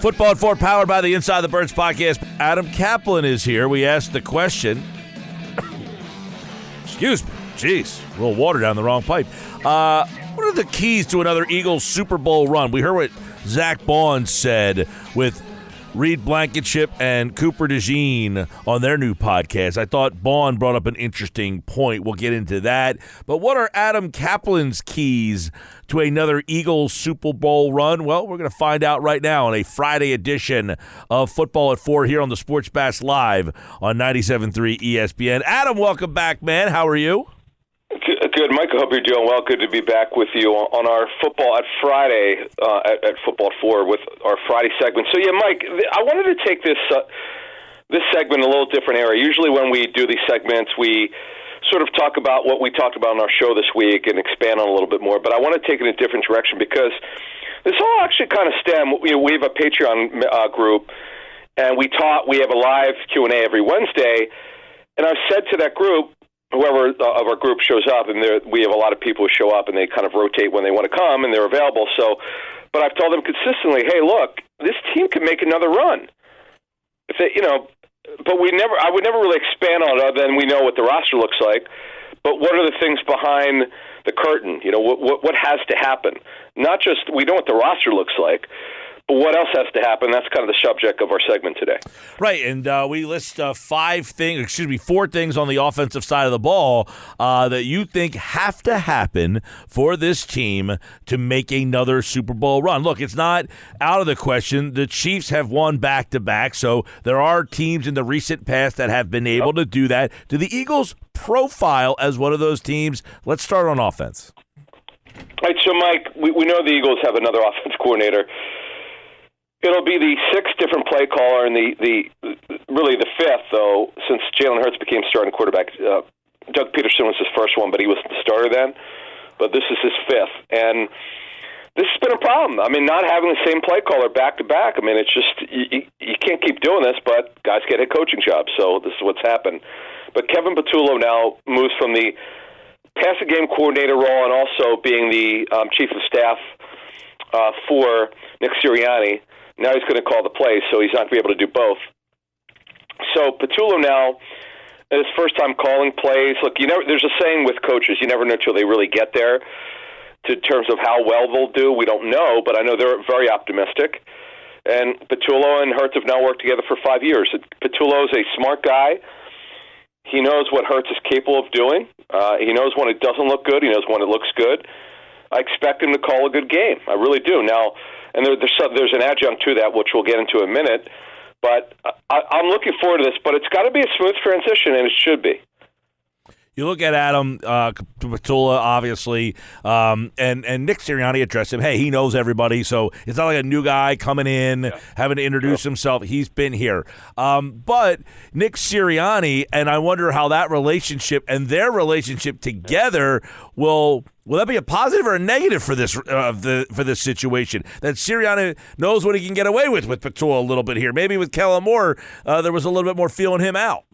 Football at 4, powered by the Inside the Birds podcast. Adam Caplan is here. We asked the question. Excuse me. Jeez, a little water down the wrong pipe. What are the keys to another Eagles Super Bowl run? We heard what Zach Baun said with Reed Blankenship and Cooper DeJean on their new podcast. I thought Baun brought up an interesting point. We'll get into that. But what are Adam Caplan's keys to another Eagles Super Bowl run? Well, we're going to find out right now on a Friday edition of Football at 4 here on the Sports Bash Live on 97.3 ESPN. Adam, welcome back, man. How are you? Good, Mike. I hope you're doing well. Good to be back with you on our Football at Friday at Football at 4 with our Friday segment. So, yeah, Mike, I wanted to take this segment a little different area. Usually when we do these segments, we sort of talk about what we talked about on our show this week and expand on a little bit more. But I want to take it in a different direction because this all actually kind of we have a Patreon group, and we have a live Q&A every Wednesday. And I've said to that group, whoever of our group shows up, and we have a lot of people who show up, and they kind of rotate when they want to come, and they're available. So, but I've told them consistently, hey, look, this team can make another run. If they, but I would never really expand on it other than we know what the roster looks like. But what are the things behind the curtain? What has to happen? Not just we know what the roster looks like, but what else has to happen? That's kind of the subject of our segment today. Right, and we list 4 things on the offensive side of the ball that you think have to happen for this team to make another Super Bowl run. Look, it's not out of the question. The Chiefs have won back-to-back, so there are teams in the recent past that have been able to do that. Do the Eagles profile as one of those teams? Let's start on offense. All right, so, Mike, we know the Eagles have another offense coordinator. It'll be the 6th different play caller and really the 5th, though, since Jalen Hurts became starting quarterback. Doug Peterson was his first one, but he was the starter then. But this is his 5th. And this has been a problem. I mean, not having the same play caller back-to-back. I mean, it's just you can't keep doing this, but guys get head coaching jobs, so this is what's happened. But Kevin Patullo now moves from the passing game coordinator role and also being the chief of staff for Nick Sirianni. Now he's going to call the plays, so he's not going to be able to do both. So Patullo now, in his first time calling plays, look, there's a saying with coaches, you never know until they really get there. In terms of how well they'll do, we don't know, but I know they're very optimistic. And Patullo and Hurts have now worked together for 5 years. Patullo's a smart guy. He knows what Hurts is capable of doing. He knows when it doesn't look good. He knows when it looks good. I expect him to call a good game. I really do. Now, and there's an adjunct to that, which we'll get into in a minute. But I'm looking forward to this. But it's got to be a smooth transition, and it should be. You look at Adam Patullo, obviously, and Nick Sirianni addressed him. Hey, he knows everybody, so it's not like a new guy coming in, having to introduce himself. He's been here. But Nick Sirianni, and I wonder how that relationship and their relationship together will that be a positive or a negative for this for this situation? That Sirianni knows what he can get away with Patullo a little bit here. Maybe with Kellen Moore, there was a little bit more feeling him out.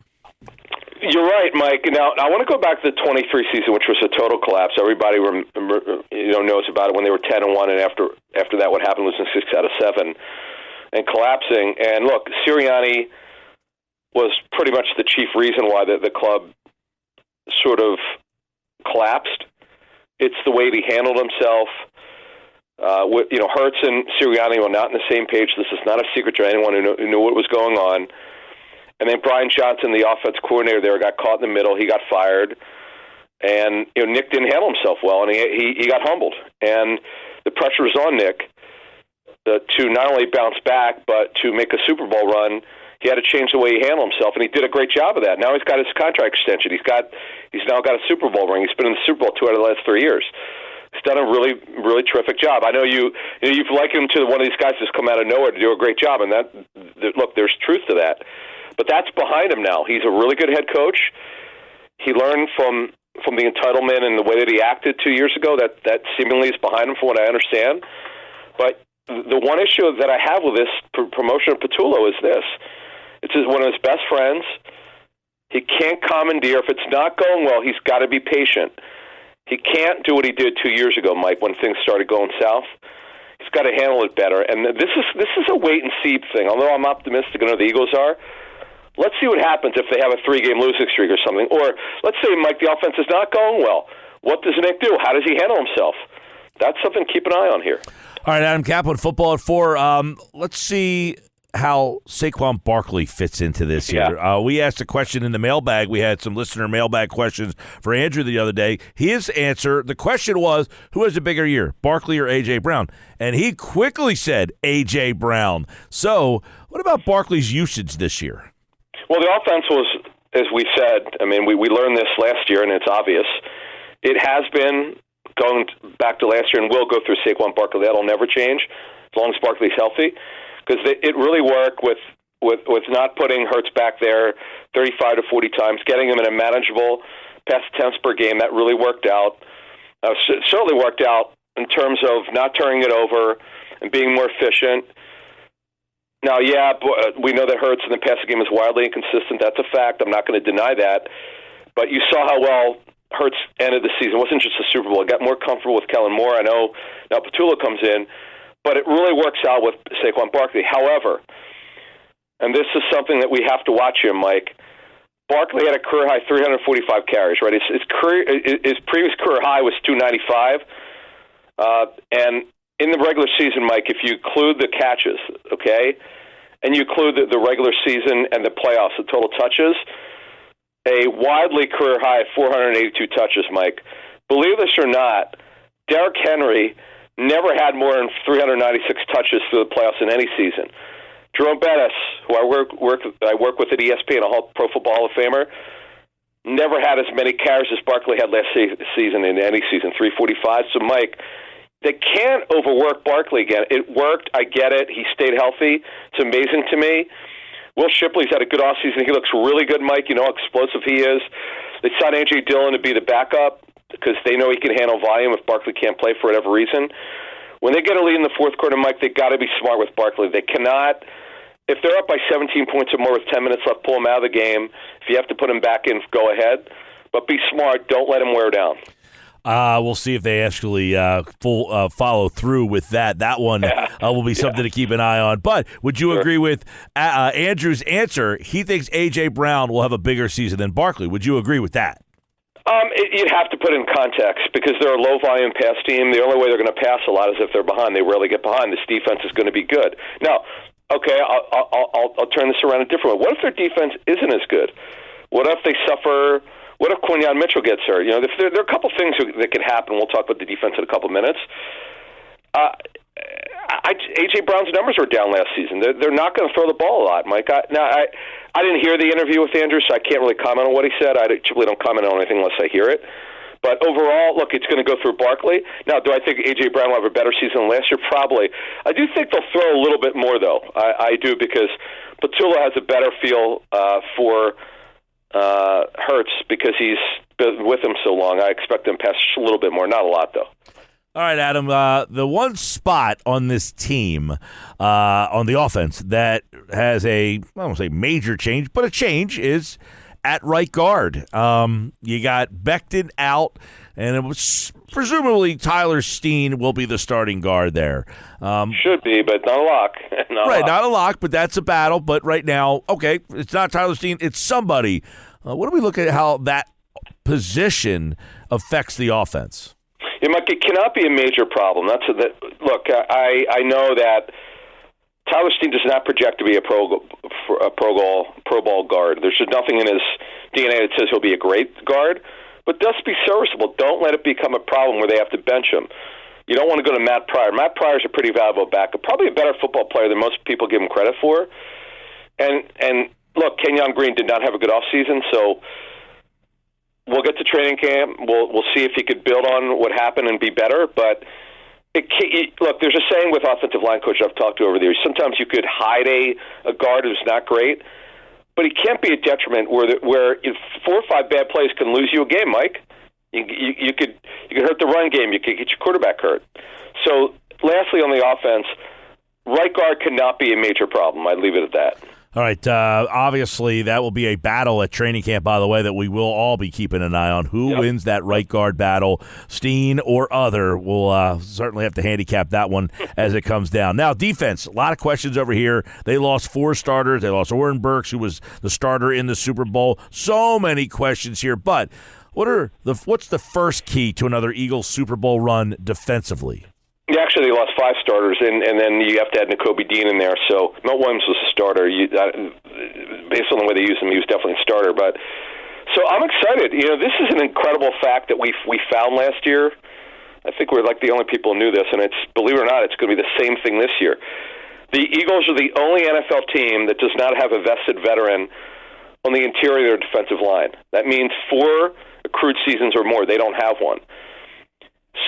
You're right, Mike. Now, I want to go back to the 23 season, which was a total collapse. Everybody knows about it when they were 10-1, and after that, what happened was in 6 out of 7 and collapsing. And look, Sirianni was pretty much the chief reason why the club sort of collapsed. It's the way he handled himself. Hurts and Sirianni were not on the same page. This is not a secret to anyone who knew what was going on. And then Brian Johnson, the offense coordinator there, got caught in the middle. He got fired. And Nick didn't handle himself well, and he got humbled. And the pressure was on Nick to not only bounce back, but to make a Super Bowl run. He had to change the way he handled himself, and he did a great job of that. Now he's got his contract extension. He's now got a Super Bowl ring. He's been in the Super Bowl 2 out of the last 3 years. He's done a really, really terrific job. I know you've likened him to one of these guys who's come out of nowhere to do a great job, and look, there's truth to that. But that's behind him now. He's a really good head coach. He learned from the entitlement and the way that he acted 2 years ago. That seemingly is behind him, from what I understand. But the one issue that I have with this promotion of Patullo is this: it's one of his best friends. He can't commandeer. If it's not going well, he's got to be patient. He can't do what he did 2 years ago, Mike, when things started going south. He's got to handle it better. And this is a wait-and-see thing. Although I'm optimistic, I know the Eagles are. Let's see what happens if they have a 3-game losing streak or something. Or let's say, Mike, the offense is not going well. What does Nick do? How does he handle himself? That's something to keep an eye on here. All right, Adam Caplan, football at 4. Let's see how Saquon Barkley fits into this here. We asked a question in the mailbag. We had some listener mailbag questions for Andrew the other day. His answer, the question was, who has a bigger year, Barkley or A.J. Brown? And he quickly said A.J. Brown. So what about Barkley's usage this year? Well, the offense was, as we said, I mean, we learned this last year, and it's obvious. It has been going back to last year and will go through Saquon Barkley. That'll never change as long as Barkley's healthy. Because it really worked with not putting Hurts back there 35 to 40 times, getting him in a manageable pass attempts per game. That really worked out. Certainly worked out in terms of not turning it over and being more efficient. Now, we know that Hurts in the passing game is wildly inconsistent. That's a fact. I'm not going to deny that. But you saw how well Hurts ended the season. It wasn't just the Super Bowl. It got more comfortable with Kellen Moore. I know now Petula comes in. But it really works out with Saquon Barkley. However, and this is something that we have to watch here, Mike, Barkley had a career-high 345 carries, right? His previous career high was 295. And in the regular season, Mike, if you include the catches, okay, and you include the regular season and the playoffs, the total touches, a widely career-high of 482 touches, Mike. Believe this or not, Derrick Henry never had more than 396 touches through the playoffs in any season. Jerome Bettis, who I work with at ESPN, a Pro Football Hall of Famer, never had as many carries as Barkley had last season in any season, 345. So, Mike, they can't overwork Barkley again. It worked. I get it. He stayed healthy. It's amazing to me. Will Shipley's had a good offseason. He looks really good, Mike. You know how explosive he is. They signed A.J. Dillon to be the backup because they know he can handle volume if Barkley can't play for whatever reason. When they get a lead in the fourth quarter, Mike, they got to be smart with Barkley. They cannot, if they're up by 17 points or more with 10 minutes left, pull him out of the game. If you have to put him back in, go ahead. But be smart. Don't let him wear down. We'll see if they actually follow through with that. That one will be something to keep an eye on. But would you agree with Andrew's answer? He thinks A.J. Brown will have a bigger season than Barkley. Would you agree with that? You'd have to put in context because they're a low-volume pass team. The only way they're going to pass a lot is if they're behind. They rarely get behind. This defense is going to be good. Now, okay, I'll turn this around a different way. What if their defense isn't as good? What if they suffer? What if Quinyon Mitchell gets hurt? You know, there are a couple things that could happen. We'll talk about the defense in a couple minutes. A.J. Brown's numbers were down last season. They're not going to throw the ball a lot, Mike. I didn't hear the interview with Andrew, so I can't really comment on what he said. I typically don't comment on anything unless I hear it. But overall, look, it's going to go through Barkley. Now, do I think A.J. Brown will have a better season than last year? Probably. I do think they'll throw a little bit more, though. I do, because Petula has a better feel for Hurts because he's been with him so long. I expect him to pass a little bit more. Not a lot, though. All right, Adam, the one spot on this team on the offense that has I won't say major change, but a change is at right guard. You got Becton out, and it was presumably Tyler Steen will be the starting guard there. Should be, but not a lock. Not a lock, but that's a battle. But right now, okay, it's not Tyler Steen, it's somebody. What do we look at how that position affects the offense? It cannot be a major problem. Look, I know that Tyler Steen does not project to be a Pro Bowl guard. There's just nothing in his DNA that says he'll be a great guard, but just be serviceable. Don't let it become a problem where they have to bench him. You don't want to go to Matt Pryor. Matt Pryor's a pretty valuable backup, probably a better football player than most people give him credit for. And look, Kenyon Green did not have a good offseason, so we'll get to training camp. We'll see if he could build on what happened and be better. But look, there's a saying with offensive line coaches I've talked to over the years. Sometimes you could hide a guard who's not great, but he can't be a detriment where 4 or 5 bad plays can lose you a game, Mike. You could hurt the run game. You could get your quarterback hurt. So lastly on the offense, right guard cannot be a major problem. I'd leave it at that. All right, obviously that will be a battle at training camp, by the way, that we will all be keeping an eye on. Who wins that right guard battle, Steen or other? We'll certainly have to handicap that one as it comes down. Now, defense, a lot of questions over here. They lost 4 starters. They lost Oren Burks, who was the starter in the Super Bowl. So many questions here, but what's the first key to another Eagles Super Bowl run defensively? Yeah, actually, they lost 5 starters, and then you have to add Nakobe Dean in there. So Mel Williams was a starter. Based on the way they used him, he was definitely a starter. But so I'm excited. This is an incredible fact that we found last year. I think we're like the only people who knew this, and it's, believe it or not, it's going to be the same thing this year. The Eagles are the only NFL team that does not have a vested veteran on the interior of their defensive line. That means 4 accrued seasons or more. They don't have one.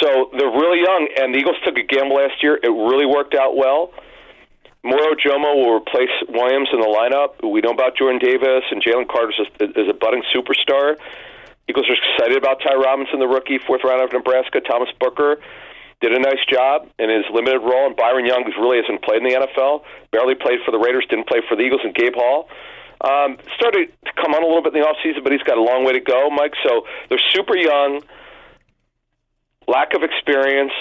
So they're really young, and the Eagles took a gamble last year. It really worked out well. Moro Jomo will replace Williams in the lineup. We know about Jordan Davis, and Jalen Carter is a budding superstar. Eagles are excited about Ty Robinson, the rookie, 4th round of Nebraska. Thomas Booker did a nice job in his limited role, and Byron Young, who really hasn't played in the NFL, barely played for the Raiders, didn't play for the Eagles, and Gabe Hall started to come on a little bit in the offseason, but he's got a long way to go, Mike. So they're super young. Lack of experience.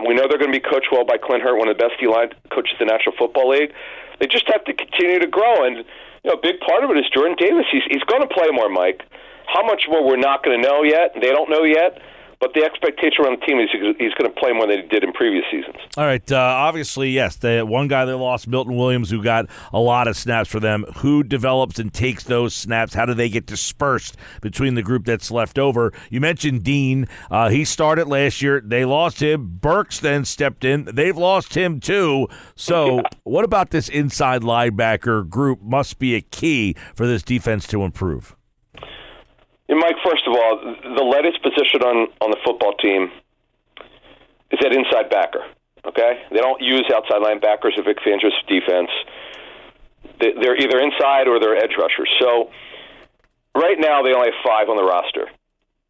We know they're going to be coached well by Clint Hurt, one of the best D-line coaches in the National Football League. They just have to continue to grow, and a big part of it is Jordan Davis. He's going to play more, Mike. How much more we're not going to know yet. They don't know yet. But the expectation around the team is he's going to play more than he did in previous seasons. All right. Obviously, yes, the one guy they lost, Milton Williams, who got a lot of snaps for them. Who develops and takes those snaps? How do they get dispersed between the group that's left over? You mentioned Dean. He started last year. They lost him. Burks then stepped in. They've lost him too. So what about this inside linebacker group must be a key for this defense to improve? And Mike, first of all, the latest position on the football team is at inside backer, okay? They don't use outside linebackers or Vic Fangio's defense. They're either inside or they're edge rushers. So right now they only have 5 on the roster,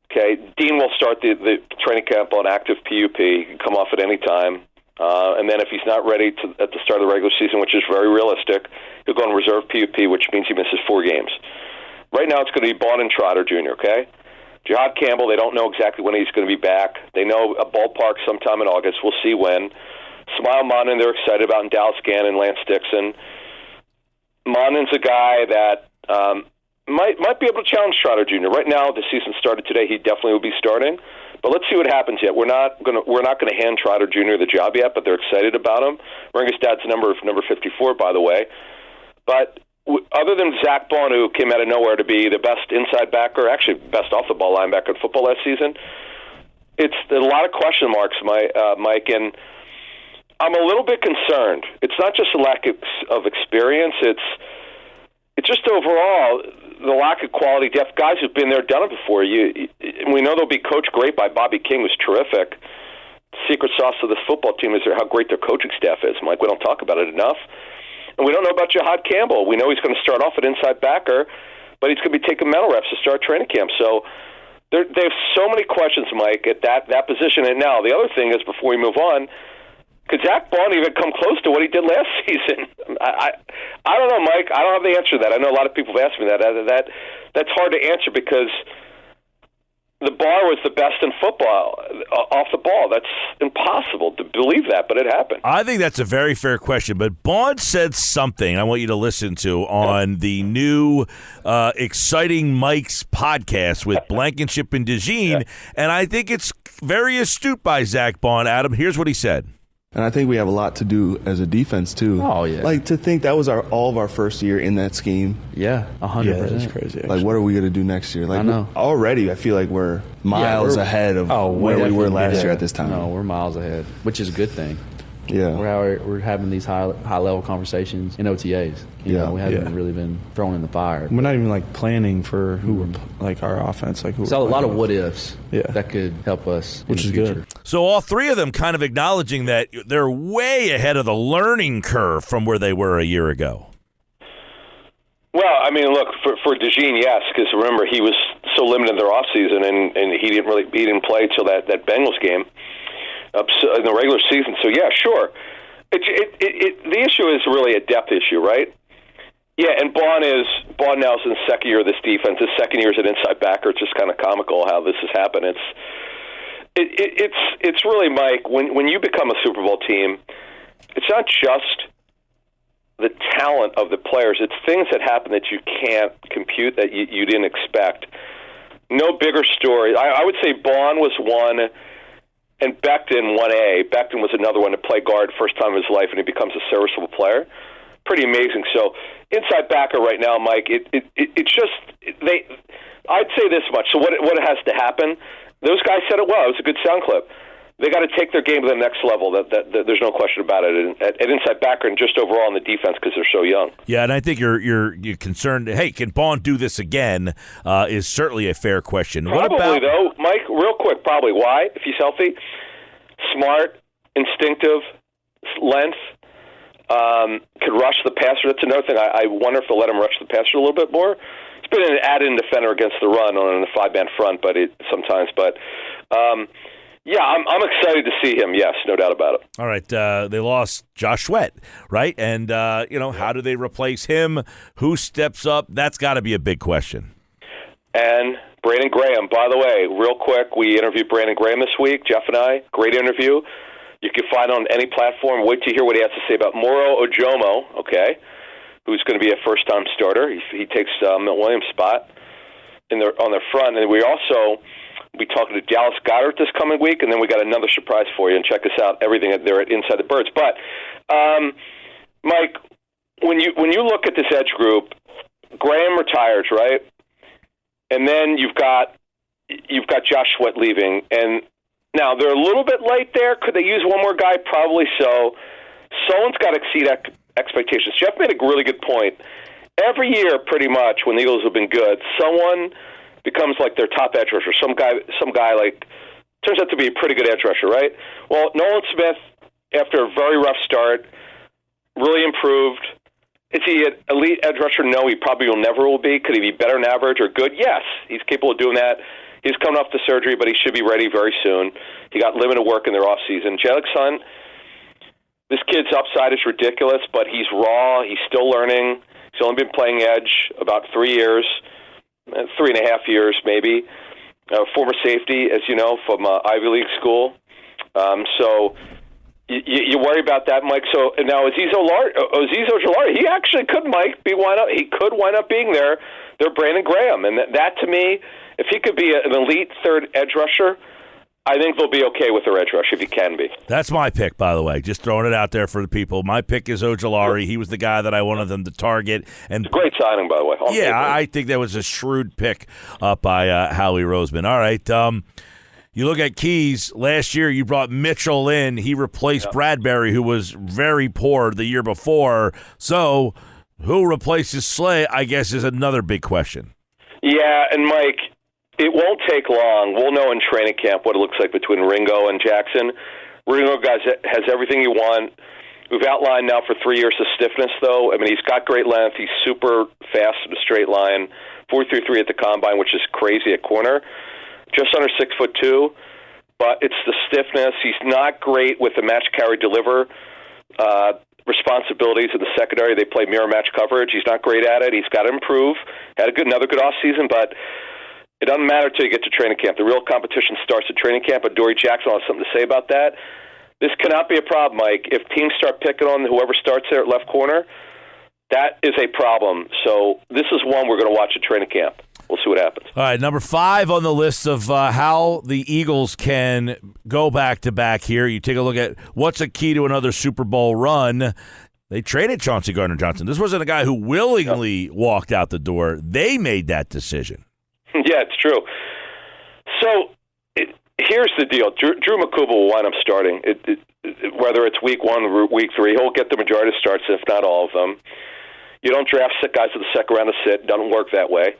okay? Dean will start the training camp on active PUP. He can come off at any time. And then if he's not ready at the start of the regular season, which is very realistic, he'll go on reserve PUP, which means he misses 4 games. Right now it's going to be Bond and Trotter Jr., okay? Jihad Campbell, they don't know exactly when he's going to be back. They know a ballpark sometime in August. We'll see when. Smile Monin, they're excited about, and Dallas Gannon, Lance Dixon. Monin's a guy that might be able to challenge Trotter Jr. Right now, the season started today. He definitely will be starting. But let's see what happens yet. We're not going to hand Trotter Jr. the job yet, but they're excited about him. Ringerstad's number 54, by the way. But other than Zach Bond, who came out of nowhere to be the best inside backer, actually best off-the-ball linebacker in football last season, it's a lot of question marks, Mike, and I'm a little bit concerned. It's not just a lack of experience. It's just overall the lack of quality depth. Guys who've been there, done it before. We know they'll be coached great by Bobby King, who's terrific. The secret sauce of this football team is how great their coaching staff is, Mike. We don't talk about it enough. And we don't know about Jihad Campbell. We know he's going to start off at inside backer, but he's going to be taking mental reps to start training camp. So they have so many questions, Mike, at that position. And now the other thing is, before we move on, could Zach Bond even come close to what he did last season? I don't know, Mike. I don't have the answer to that. I know a lot of people have asked me that. That's hard to answer because the bar was the best in football off the ball. That's impossible to believe that, but it happened. I think that's a very fair question, but Bond said something I want you to listen to on the new Exciting Mike's podcast with Blankenship and DeJean, and I think it's very astute by Zach Bond. Adam, here's what he said. And I think we have a lot to do as a defense, too. Oh, yeah. Like, to think that was all of our first year in that scheme. Yeah, 100%. Yeah, that's crazy. Actually. Like, what are we going to do next year? Like, I know. Already, I feel like we're miles ahead of where we were last year at this time. No, we're miles ahead, which is a good thing. Yeah. We're having these high-level conversations in OTAs. You know, we haven't really been thrown in the fire. We're not even, like, planning for who we're, like, our offense. Like, So a lot of what-ifs that could help us which in is the future. good. So all 3 of them kind of acknowledging that they're way ahead of the learning curve from where they were a year ago. Well, I mean, look, for DeJean, yes, because remember, he was so limited in their offseason, and he didn't play till that Bengals game. In the regular season, so yeah, sure. The issue is really a depth issue, right? Yeah, and Baugh now is in the second year of this defense. His second year as an inside backer. It's just kind of comical how this has happened. It's really, Mike, when you become a Super Bowl team, it's not just the talent of the players. It's things that happen that you can't compute, that you didn't expect. No bigger story. I would say Baugh was one, and Becton 1A. Becton was another one to play guard first time in his life, and he becomes a serviceable player. Pretty amazing. So inside backer right now, Mike, it's just I'd say this much. So what has to happen? Those guys said it well. It was a good sound clip. They got to take their game to the next level. That there's no question about it. At inside backer and just overall in the defense because they're so young. Yeah, and I think you're concerned. Hey, can Baugh do this again? Is certainly a fair question. Probably though, Mike. Real quick, probably. Why? If he's healthy, smart, instinctive, length. Could rush the passer. That's another thing. I wonder if they'll let him rush the passer a little bit more. He's been an add-in defender against the run on a five-man front, but yeah, I'm excited to see him. Yes, no doubt about it. All right, they lost Josh Sweat, right? And how do they replace him? Who steps up? That's got to be a big question. And Brandon Graham. By the way, real quick, we interviewed Brandon Graham this week. Jeff and I, great interview. You can find on any platform. Wait to hear what he has to say about Moro Ojomo, who's going to be a first-time starter. He takes Milt Williams' spot on their front. And we talked to Dallas Goedert this coming week, and then we got another surprise for you. And check us out, everything there at Inside the Birds. But, Mike, when you look at this edge group, Graham retires, right? And then you've got Josh Sweat leaving, and now, they're a little bit late there. Could they use one more guy? Probably so. Someone's got to exceed expectations. Jeff made a really good point. Every year, pretty much, when the Eagles have been good, someone becomes like their top edge rusher. Some guy like turns out to be a pretty good edge rusher, right? Well, Nolan Smith, after a very rough start, really improved. Is he an elite edge rusher? No, he probably never will be. Could he be better than average or good? Yes, he's capable of doing that. He's coming off the surgery, but he should be ready very soon. He got limited work in their offseason. Jalen Hunt, this kid's upside is ridiculous, but he's raw. He's still learning. He's only been playing edge about 3 years, 3.5 years maybe. Former safety, as you know, from Ivy League school. So you worry about that, Mike. So now Azeez Ojulari, he actually could, Mike, he could wind up being their Brandon Graham, and that to me. If he could be an elite third edge rusher, I think they'll be okay with their edge rush if he can be. That's my pick, by the way. Just throwing it out there for the people. My pick is Ojulari. He was the guy that I wanted them to target. And it's a great signing, by the way. I think that was a shrewd pick up by Howie Roseman. All right. You look at Keys. Last year, you brought Mitchell in. He replaced Bradbury, who was very poor the year before. So who replaces Slay, I guess, is another big question. Yeah, and Mike, it won't take long. We'll know in training camp what it looks like between Ringo and Jackson. Ringo has everything you want. We've outlined now for 3 years the stiffness, though. I mean, he's got great length. He's super fast in a straight line. 4.33 at the combine, which is crazy at corner. Just under 6'2", but it's the stiffness. He's not great with the match, carry, deliver responsibilities in the secondary. They play mirror match coverage. He's not great at it. He's got to improve. Had another good offseason, but it doesn't matter until you get to training camp. The real competition starts at training camp, but Dory Jackson will have something to say about that. This cannot be a problem, Mike. If teams start picking on whoever starts there at left corner, that is a problem. So this is one we're going to watch at training camp. We'll see what happens. All right, number 5 on the list of how the Eagles can go back-to-back here. You take a look at what's a key to another Super Bowl run. They traded Chauncey Gardner-Johnson. This wasn't a guy who willingly walked out the door. They made that decision. Yeah, it's true. So here's the deal. Drew Makuba will wind up starting. Whether it's week 1 or week 3, he'll get the majority of starts, if not all of them. You don't draft guys to the second round to sit. It doesn't work that way.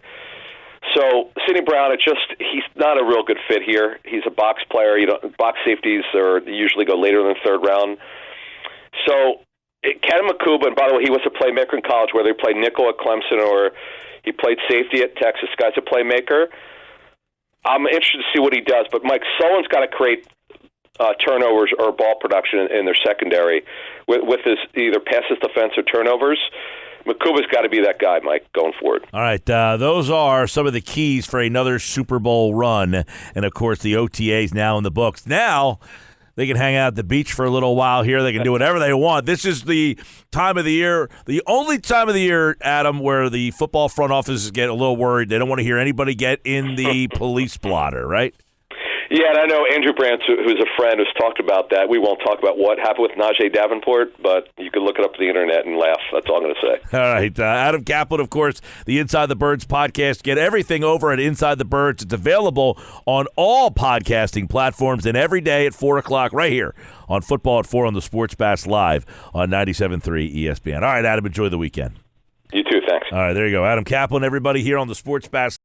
So Sidney Brown, he's not a real good fit here. He's a box player. Box safeties usually go later than the third round. So Ken Makuba, and by the way, he was a playmaker in college, whether he played nickel at Clemson or he played safety at Texas. Guy's a playmaker. I'm interested to see what he does, but Mike, someone's got to create turnovers or ball production in their secondary with his either passes defense or turnovers. Makuba's got to be that guy, Mike, going forward. All right, those are some of the keys for another Super Bowl run. And, of course, the OTAs now in the books. Now they can hang out at the beach for a little while here. They can do whatever they want. This is the time of the year, the only time of the year, Adam, where the football front offices get a little worried. They don't want to hear anybody get in the police blotter, right? Yeah, and I know Andrew Brandt, who's a friend, has talked about that. We won't talk about what happened with Najee Davenport, but you can look it up on the internet and laugh. That's all I'm going to say. All right. Adam Caplan, of course, the Inside the Birds podcast. Get everything over at Inside the Birds. It's available on all podcasting platforms and every day at 4 o'clock right here on Football at 4 on the Sports Bass Live on 97.3 ESPN. All right, Adam, enjoy the weekend. You too, thanks. All right, there you go. Adam Caplan, everybody here on the Sports Bass